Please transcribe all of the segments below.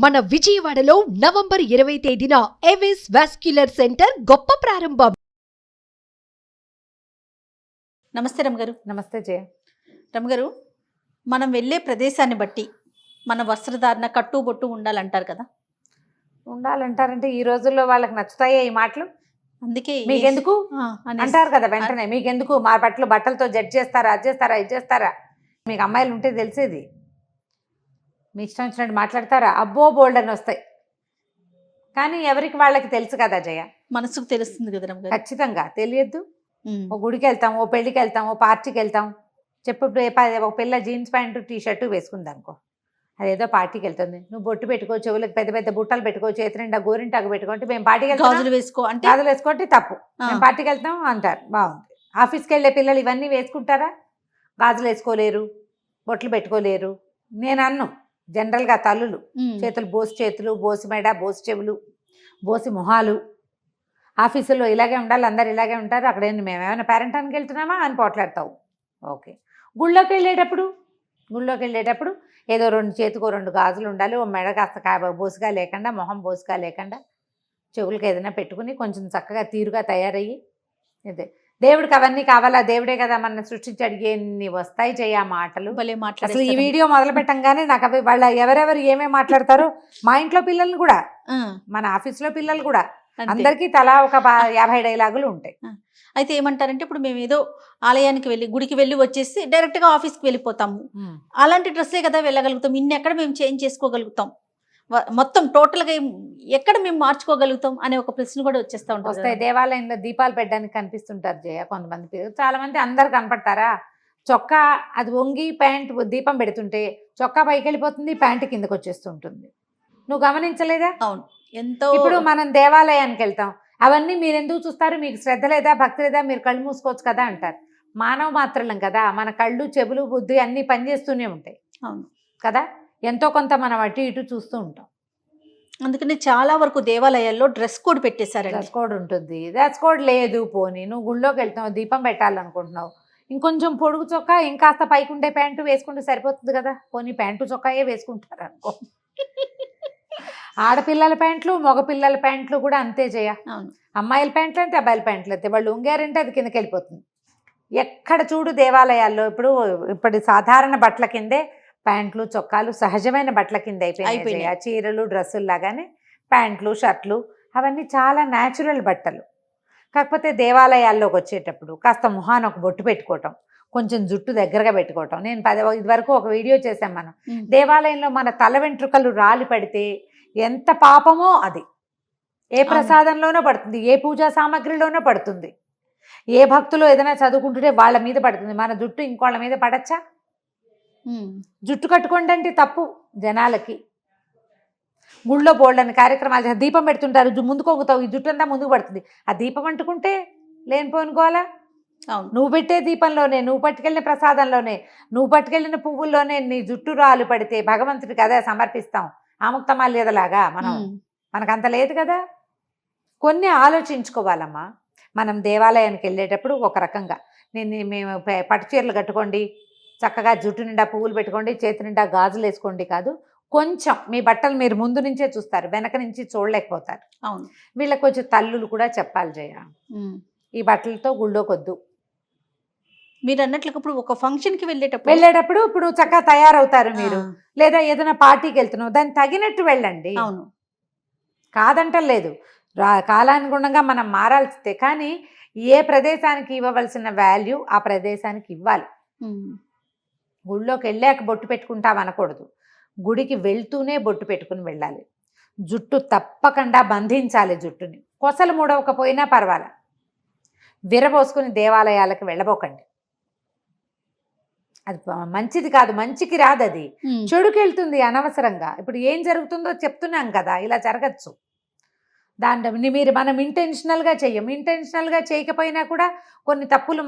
మన విజయవాడలో నవంబర్ 20 తేదీన ఏవిస్ వాస్క్యులర్ సెంటర్ గొప్ప ప్రారంభం. నమస్తే రమగారు. నమస్తే జయ. రమగారు, మనం వెళ్ళే ప్రదేశాన్ని బట్టి మన వస్త్రధారణ కట్టుబొట్టు ఉండాలంటారు కదా. ఉండాలంటారంటే ఈ రోజుల్లో వాళ్ళకి నచ్చుతాయా ఈ మాటలు? అందుకే మీకెందుకు అంటారు కదా వెంటనే. మీకెందుకు మా బట్టలతో జడ్జ్ చేస్తారా, అది చేస్తారా, ఇది చేస్తారా? మీకు అమ్మాయిలు ఉంటే తెలిసేది. మీ ఇష్టం వచ్చినట్టు మాట్లాడతారా? అబ్బో బోల్డ్ అని వస్తాయి. కానీ ఎవరికి వాళ్ళకి తెలుసు కదా జయ. మనసుకు తెలుస్తుంది కదా రమగారు. ఖచ్చితంగా తెలియద్దు. ఓ గుడికి వెళ్తాం, ఓ పెళ్లికి వెళ్తాం, ఓ పార్టీకి వెళ్తాం. చెప్పు ఒక పిల్ల జీన్స్ ప్యాంటు టీషర్టు వేసుకుంది అనుకో, అదేదో పార్టీకి వెళ్తుంది. నువ్వు బొట్టు పెట్టుకో, చెవులకు పెద్ద పెద్ద బుట్టలు పెట్టుకో, చేతి నిండా గోరింటాకు పెట్టుకుంటే మేము పార్టీకి వెళ్తాం, గాజులు వేసుకో అంటే గాజులు వేసుకోండి తప్పు, మేము పార్టీకి వెళ్తాం అంటారు. బాగుంది. ఆఫీస్కి వెళ్ళే పిల్లలు ఇవన్నీ వేసుకుంటారా? గాజులు వేసుకోలేరు, బొట్లు పెట్టుకోలేరు. నేను అన్ను జనరల్గా తల్లులు చేతులు బోసి చేతులు, బోసి మెడ, బోసి చెవులు, బోసి మొహాలు. ఆఫీసులో ఇలాగే ఉండాలి, అందరు ఇలాగే ఉంటారు. అక్కడ మేమేమైనా పేరెంటానికి వెళ్తున్నామా అని పోట్లాడతావు. ఓకే. గుళ్ళోకి వెళ్ళేటప్పుడు ఏదో చేతికో 2 గాజులు ఉండాలి, ఓ మెడ కాస్త బోసుగా లేకుండా, మొహం బోసుగా లేకుండా, చెవులకి ఏదైనా పెట్టుకుని కొంచెం చక్కగా తీరుగా తయారయ్యి. ఇదే దేవుడికి అవన్నీ కావాలా? దేవుడే కదా మన సృష్టించాడు. ఎన్ని వస్తాయి చేయ మాటలు. అసలు ఈ వీడియో మొదలు పెట్టంగానే నాకు అవి వాళ్ళ ఎవరెవరు ఏమేమి మాట్లాడతారో, మా ఇంట్లో పిల్లల్ని కూడా, మన ఆఫీస్లో పిల్లలు కూడా, అందరికీ తలా ఒక 50 డైలాగులు ఉంటాయి. అయితే ఏమంటారంటే, ఇప్పుడు మేము ఏదో ఆలయానికి వెళ్ళి గుడికి వెళ్ళి వచ్చేసి డైరెక్ట్గా ఆఫీస్కి వెళ్ళిపోతాము. అలాంటి డ్రెస్సే కదా వెళ్ళగలుగుతాం. ఇన్ని ఎక్కడ మేము చేంజ్ చేసుకోగలుగుతాం? మొత్తం టోటల్గా ఎక్కడ మేము మార్చుకోగలుగుతాం అనే ఒక ప్రశ్న కూడా వచ్చేస్తూ ఉంటుంది. వస్తాయి. దేవాలయంలో దీపాలు పెట్టడానికి కనిపిస్తుంటారు జయ కొంతమంది పిల్లలు. చాలా మంది అందరు కనపడతారా? చొక్కా అది వంగి ప్యాంట్ దీపం పెడుతుంటే చొక్కా పైకి వెళ్ళిపోతుంది, ప్యాంట్ కిందకు వచ్చేస్తుంటుంది. నువ్వు గమనించలేదా? అవును. ఎంతో. ఇప్పుడు మనం దేవాలయానికి వెళ్తాం, అవన్నీ మీరు ఎందుకు చూస్తారు? మీకు శ్రద్ధ లేదా, భక్తి లేదా? మీరు కళ్ళు మూసుకోవచ్చు కదా అంటారు. మానవ మాత్రలం కదా, మన కళ్ళు, చెవులు, బుద్ధి అన్నీ పనిచేస్తూనే ఉంటాయి. అవును కదా. ఎంతో కొంత మనం అటు ఇటు చూస్తూ ఉంటాం. అందుకని చాలా వరకు దేవాలయాల్లో డ్రెస్ కోడ్ పెట్టేశారు. డ్రెస్ కోడ్ ఉంటుంది. డ్రెస్ కోడ్ లేదు. పోనీ నువ్వు గుళ్ళోకి వెళ్తావు, దీపం పెట్టాలనుకుంటున్నావు, ఇంకొంచెం పొడుగు చొక్కా ఇంకాస్త పైకి ఉండే ప్యాంటు వేసుకుంటే సరిపోతుంది కదా. పోనీ ప్యాంటు చొక్కాయే వేసుకుంటారు అనుకో. ఆడపిల్లల ప్యాంట్లు, మగపిల్లల ప్యాంట్లు కూడా అంతే చేయ. అమ్మాయిల ప్యాంట్లు అంతే, అబ్బాయిల ప్యాంట్లు అంతే. వాళ్ళు ఉంగారంటే అది కిందకి వెళ్ళిపోతుంది. ఎక్కడ చూడు దేవాలయాల్లో ఇప్పుడు సాధారణ బట్టల కిందే ప్యాంట్లు, చొక్కాలు సహజమైన బట్టల కింద అయిపోయినాయి. చీరలు, డ్రెస్సులు లాగానే ప్యాంట్లు, షర్ట్లు అవన్నీ చాలా న్యాచురల్ బట్టలు. కాకపోతే దేవాలయాల్లోకి వచ్చేటప్పుడు కాస్త మొహాన ఒక బొట్టు పెట్టుకోవటం, కొంచెం జుట్టు దగ్గరగా పెట్టుకోవటం. నేను ఇదివరకు ఒక వీడియో చేశాం మనం. దేవాలయంలో మన తల వెంట్రుకలు రాలి పడితే ఎంత పాపమో అది. ఏ ప్రసాదంలోనో పడుతుంది, ఏ పూజా సామాగ్రిలోనో పడుతుంది, ఏ భక్తులు ఏదైనా చదువుకుంటుంటే వాళ్ళ మీద పడుతుంది. మన జుట్టు ఇంకోళ్ళ మీద పడచ్చా? జుట్టు కట్టుకోండి అంటే తప్పు జనాలకి. గుళ్ళో బోల్డని కార్యక్రమాలు దీపం పెడుతుంటారు, ముందుకు వంగుతావు, ఈ జుట్టు అంతా ముందుకు పడుతుంది. ఆ దీపం అంటుకుంటే లేనిపోనుకోవాలా? నువ్వు పెట్టే దీపంలోనే, నువ్వు పట్టుకెళ్ళిన ప్రసాదంలోనే, నువ్వు పట్టుకెళ్ళిన పువ్వుల్లోనే నీ జుట్టు రాలు పడితే భగవంతుడికి అదే సమర్పిస్తాం. ఆముక్తమాల్యదలాగా మనకంత లేదు కదా. కొన్ని ఆలోచించుకోవాలమ్మా. మనం దేవాలయానికి వెళ్ళేటప్పుడు ఒక రకంగా మేము పట్టు చీరలు కట్టుకోండి, చక్కగా జుట్టు నిండా పువ్వులు పెట్టుకోండి, చేతి నిండా గాజులు వేసుకోండి కాదు. కొంచెం మీ బట్టలు మీరు ముందు నుంచే చూస్తారు, వెనక నుంచి చూడలేకపోతారు. అవును. వీళ్ళకి కొంచెం తల్లులు కూడా చెప్పాలి జయ, ఈ బట్టలతో గుళ్ళోకొద్దు. మీరు అన్నట్లు ఇప్పుడు ఒక ఫంక్షన్కి వెళ్ళేటప్పుడు ఇప్పుడు చక్కగా తయారవుతారు మీరు, లేదా ఏదైనా పార్టీకి వెళ్తున్నావు, దాన్ని తగినట్టు వెళ్ళండి. అవును, కాదంటలేదు. కాలానుగుణంగా మనం మారాల్సిందే. కానీ ఏ ప్రదేశానికి ఇవ్వవలసిన వాల్యూ ఆ ప్రదేశానికి ఇవ్వాలి. గుళ్ళోకి వెళ్ళాక బొట్టు పెట్టుకుంటాం అనకూడదు. గుడికి వెళ్తూనే బొట్టు పెట్టుకుని వెళ్ళాలి. జుట్టు తప్పకుండా బంధించాలి. జుట్టుని కొసలు ముడవకపోయినా పర్వాలే, విరబోసుకుని దేవాలయాలకు వెళ్ళబోకండి. అది మంచిది కాదు, మంచికి రాదు. అది చెడుకి వెళ్తుంది అనవసరంగా. ఇప్పుడు ఏం జరుగుతుందో చెప్తున్నాం కదా, ఇలా జరగచ్చు. మనం ఇంటెన్షనల్గా చెయ్యం. ఇంటెన్షనల్గా చేయకపోయినా కూడా కొన్ని తప్పులు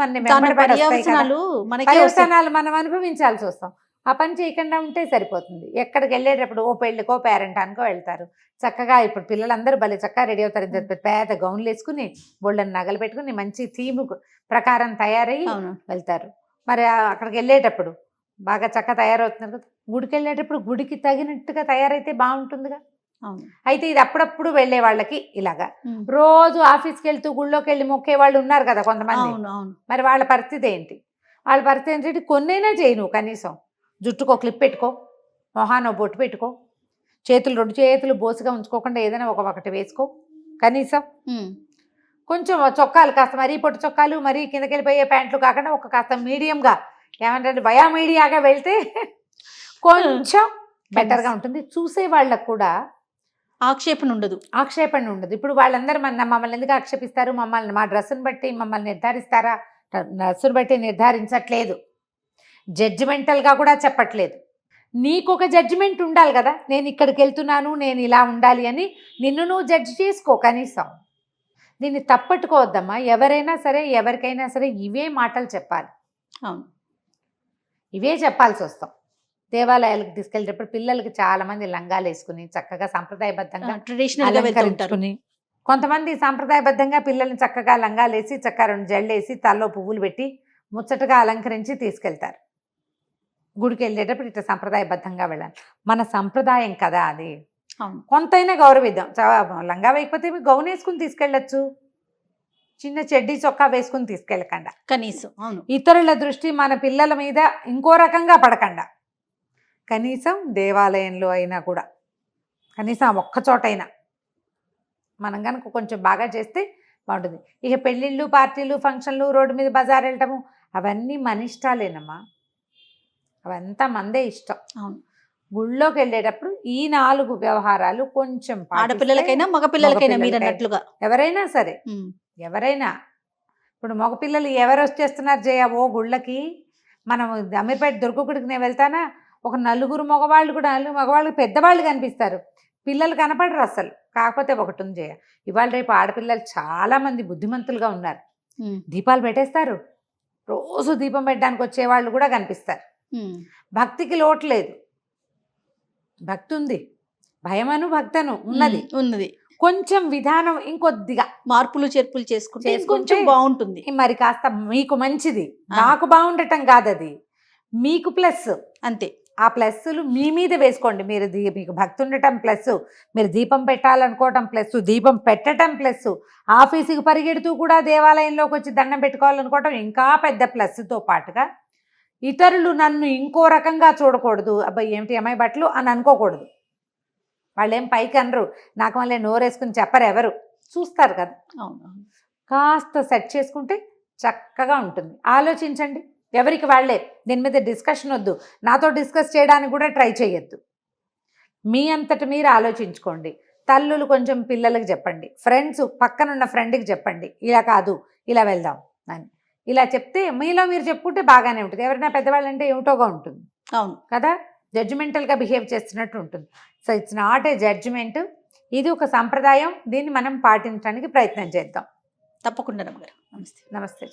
పర్యవసానాలు మనం అనుభవించాల్సి వస్తాం. ఆ పని చేయకుండా ఉంటే సరిపోతుంది. ఎక్కడికి వెళ్ళేటప్పుడు ఓ పెళ్ళికో పేరెంటానికో వెళ్తారు, చక్కగా ఇప్పుడు పిల్లలందరూ భలే చక్కగా రెడీ అవుతారు. పేద గౌన్లు వేసుకుని, బోళ్ళని నగలు పెట్టుకుని, మంచి థీమ్ ప్రకారం తయారయ్యి వెళ్తారు. మరి అక్కడికి వెళ్ళేటప్పుడు బాగా చక్కగా తయారవుతున్నారు కదా, గుడికి వెళ్ళేటప్పుడు గుడికి తగినట్టుగా తయారైతే బాగుంటుందిగా. అవును. అయితే ఇది అప్పుడప్పుడు వెళ్ళే వాళ్ళకి ఇలాగా, ఉమ్. రోజు ఆఫీస్కి వెళ్తూ గుళ్ళోకి వెళ్ళి మొక్కే వాళ్ళు ఉన్నారు కదా కొంతమంది. అవును అవును మరి వాళ్ళ పరిస్థితి ఏంటి? వాళ్ళ పరిస్థితి ఏంటంటే కొన్నైనా చేయి నువ్వు, కనీసం జుట్టుకో క్లిప్ పెట్టుకో, మొహానో బొట్టు పెట్టుకో, చేతులు 2 చేతులు బోసుగా ఉంచుకోకుండా ఏదైనా ఒకటి వేసుకో కనీసం. ఉమ్. కొంచెం చొక్కాలు కాస్త మరీ పొట్టు చొక్కాలు, మరీ కిందకి వెళ్ళిపోయే ప్యాంట్లు కాకుండా ఒక కాస్త మీడియంగా, ఏమంటే వయా మీడియాగా వెళ్తే కొంచెం బెటర్గా ఉంటుంది. చూసే వాళ్ళకు కూడా ఆక్షేపణ ఉండదు. ఆక్షేపణ ఉండదు. ఇప్పుడు వాళ్ళందరూ మమ్మల్ని ఎందుకు ఆక్షేపిస్తారు, మమ్మల్ని మా డ్రెస్సును బట్టి మమ్మల్ని నిర్ధారిస్తారా? డ్రెస్సును బట్టి నిర్ధారించట్లేదు, జడ్జిమెంటల్గా కూడా చెప్పట్లేదు. నీకు ఒక జడ్జిమెంట్ ఉండాలి కదా, నేను ఇక్కడికి వెళ్తున్నాను, నేను ఇలా ఉండాలి అని నిన్ను నువ్వు జడ్జి చేసుకో కనీసం. దీన్ని తప్పట్టుకోవద్దమ్మా. ఎవరైనా సరే ఎవరికైనా సరే ఇవే మాటలు చెప్పాలి. అవును, ఇవే చెప్పాల్సి వస్తాం. దేవాలయాలకు తీసుకెళ్ళేటప్పుడు పిల్లలకి చాలామంది లంగాలు వేసుకుని చక్కగా సాంప్రదాయబద్ధంగా ట్రెడిషనల్ గా వెళ్తుంటారు. అలంకరించుకుని, కొంతమంది సాంప్రదాయబద్ధంగా పిల్లల్ని చక్కగా లంగాలు వేసి చక్కగా 2 జళ్ళు వేసి తలలో పువ్వులు పెట్టి ముచ్చటగా అలంకరించి తీసుకెళ్తారు. గుడికి వెళ్ళేటప్పుడు ఇట్లా సాంప్రదాయబద్ధంగా వెళ్ళాలి. మన సంప్రదాయం కదా అది, అవును. కొంతైనా గౌరవిద్దాం. లంగా వేయకపోతే గౌన్ వేసుకుని తీసుకెళ్ళచ్చు, చిన్న చెడ్డీ చొక్కా వేసుకుని తీసుకెళ్ళకుండా. కనీసం అవును. ఇతరుల దృష్టి మన పిల్లల మీద ఇంకో రకంగా పడకుండా కనీసం దేవాలయంలో అయినా కూడా కనీసం ఒక్క చోటైనా మనం కనుక కొంచెం బాగా చేస్తే బాగుంటుంది. ఇక పెళ్ళిళ్ళు, పార్టీలు, ఫంక్షన్లు, రోడ్డు మీద బజార్ వెళ్ళటము అవన్నీ మన ఇష్టాలేనమ్మా, అవంతా మందే ఇష్టం. అవును. గుళ్ళోకి వెళ్ళేటప్పుడు ఈ 4 వ్యవహారాలు కొంచెం ఆడపిల్లలకైనా మగపిల్లలకైనా మీరు అన్నట్లుగా ఎవరైనా సరే, ఉమ్. ఎవరైనా. ఇప్పుడు మగపిల్లలు ఎవరు వచ్చేస్తున్నారు జయ ఓ గుళ్ళకి, మనం అమీర్పేట దుర్గగుడికి నేను వెళ్తానా, ఒక 4 మగవాళ్ళు కూడా, 4 మగవాళ్ళు పెద్దవాళ్ళు కనిపిస్తారు, పిల్లలు కనపడరు అసలు. కాకపోతే ఒకటి ఉంది జయ, ఇవాళ రేపు ఆడపిల్లలు చాలామంది బుద్ధిమంతులుగా ఉన్నారు. ఉమ్. దీపాలు పెట్టేస్తారు, రోజు దీపం పెట్టడానికి వచ్చేవాళ్ళు కూడా కనిపిస్తారు. ఉమ్. భక్తికి లోటు లేదు, భక్తి ఉంది, భయమను భక్తను ఉన్నది. ఉన్నది. కొంచెం విధానం ఇంకొద్దిగా మార్పులు చేర్పులు చేసుకుంటే చేసుకుంటే కొంచెం బాగుంటుంది. మరి కాస్త మీకు మంచిది. నాకు బాగుండటం కాదు, అది మీకు ప్లస్. అంతే. ఆ ప్లస్లు మీ మీద వేసుకోండి. మీరు మీకు భక్తి ఉండటం ప్లస్, మీరు దీపం పెట్టాలనుకోవటం ప్లస్, దీపం పెట్టడం ప్లస్, ఆఫీసుకి పరిగెడుతూ కూడా దేవాలయంలోకి వచ్చి దండం పెట్టుకోవాలనుకోవటం ఇంకా పెద్ద ప్లస్తో పాటుగా ఇతరులు నన్ను ఇంకో రకంగా చూడకూడదు, అబ్బాయి ఏమిటి అమ్మాయి బట్టలు అని అనుకోకూడదు. వాళ్ళు ఏం పైకి అనరు, నాకు మళ్ళీ నోరేసుకుని చెప్పరు, ఎవరు చూస్తారు కదా. అవును. కాస్త సెట్ చేసుకుంటే చక్కగా ఉంటుంది. ఆలోచించండి, ఎవరికి వాళ్ళే. దీని మీద డిస్కషన్ వద్దు, నాతో డిస్కస్ చేయడానికి కూడా ట్రై చేయొద్దు. మీ అంతట మీరు ఆలోచించుకోండి. తల్లులు కొంచెం పిల్లలకి చెప్పండి, ఫ్రెండ్స్ పక్కనున్న ఫ్రెండ్కి చెప్పండి, ఇలా కాదు ఇలా వెళ్దాం అని. ఇలా చెప్తే మీలో మీరు చెప్పుకుంటే బాగానే ఉంటుంది. ఎవరైనా పెద్దవాళ్ళు అంటే ఏమిటోగా ఉంటుంది. అవును కదా, జడ్జిమెంటల్గా బిహేవ్ చేస్తున్నట్టు ఉంటుంది. So it's not a judgement, ఇది ఒక సంప్రదాయం. దీన్ని మనం పాటించడానికి ప్రయత్నం చేద్దాం. తప్పకుండా రమ్మగారు. నమస్తే. నమస్తే.